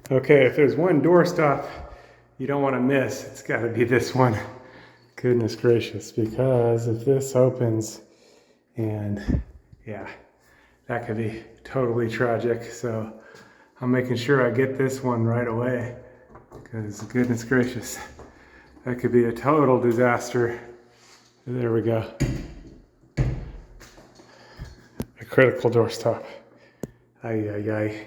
Okay, if there's one doorstop you don't want to miss, it's got to be this one. Goodness gracious, because if this opens, and yeah, that could be totally tragic. So I'm making sure I get this one right away, because goodness gracious, that could be a total disaster. There we go. A critical doorstop. Ay, ay, ay.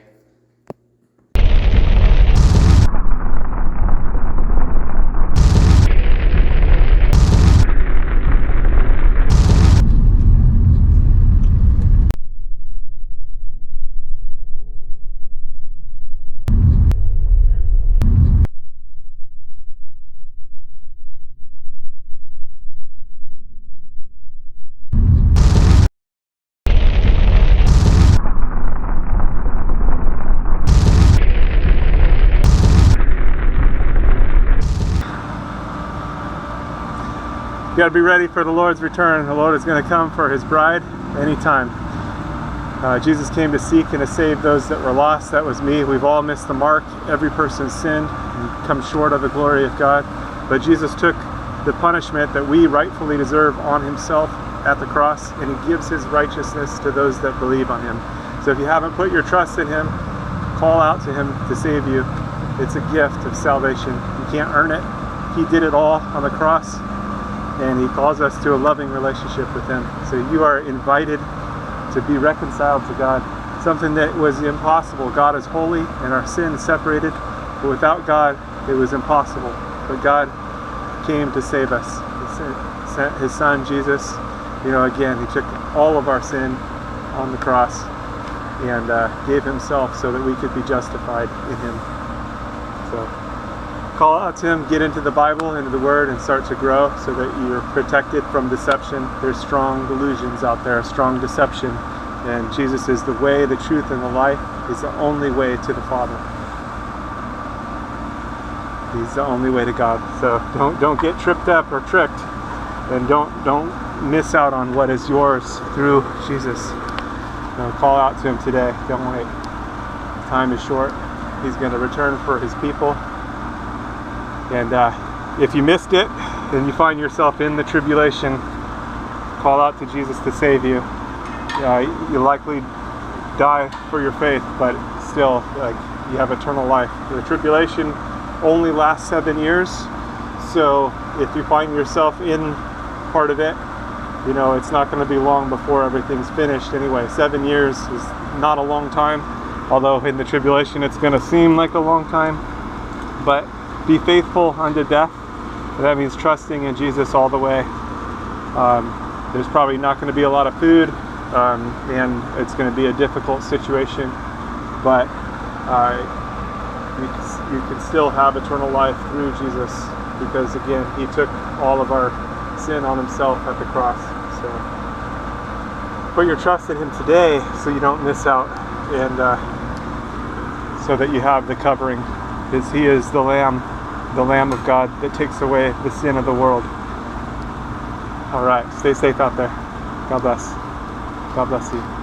You gotta be ready for the Lord's return. The Lord is going to come for his bride anytime. Jesus came to seek and to save those that were lost. That was me. We've all missed the mark. Every person's sinned and come short of the glory of God. But Jesus took the punishment that we rightfully deserve on himself at the cross, and he gives his righteousness to those that believe on him. So if you haven't put your trust in him, call out to him to save you. It's a gift of salvation. You can't earn it. He did it all on the cross, and he calls us to a loving relationship with him. So you are invited to be reconciled to God, something that was impossible. God is holy and our sin is separated, but without God it was impossible. But God came to save us. He sent his son Jesus. Again, he took all of our sin on the cross and gave himself so that we could be justified in him. So call out to him, get into the Bible, into the Word, and start to grow so that you're protected from deception. There's strong delusions out there, strong deception, and Jesus is the way, the truth, and the life. He's the only way to the Father. He's the only way to God. So don't get tripped up or tricked, and don't miss out on what is yours through Jesus. Call out to him today. Don't wait. Time is short. He's going to return for his people. And if you missed it and you find yourself in the tribulation, call out to Jesus to save you. You'll likely die for your faith, but still, you have eternal life. The tribulation only lasts 7 years, so if you find yourself in part of it, it's not going to be long before everything's finished anyway. 7 years is not a long time, although in the tribulation it's going to seem like a long time. But be faithful unto death. That means trusting in Jesus all the way. There's probably not going to be a lot of food, and it's going to be a difficult situation, but you can still have eternal life through Jesus, because again, he took all of our sin on himself at the cross. So put your trust in him today so you don't miss out, and so that you have the covering, because he is the Lamb of God that takes away the sin of the world. All right, stay safe out there. God bless. God bless you.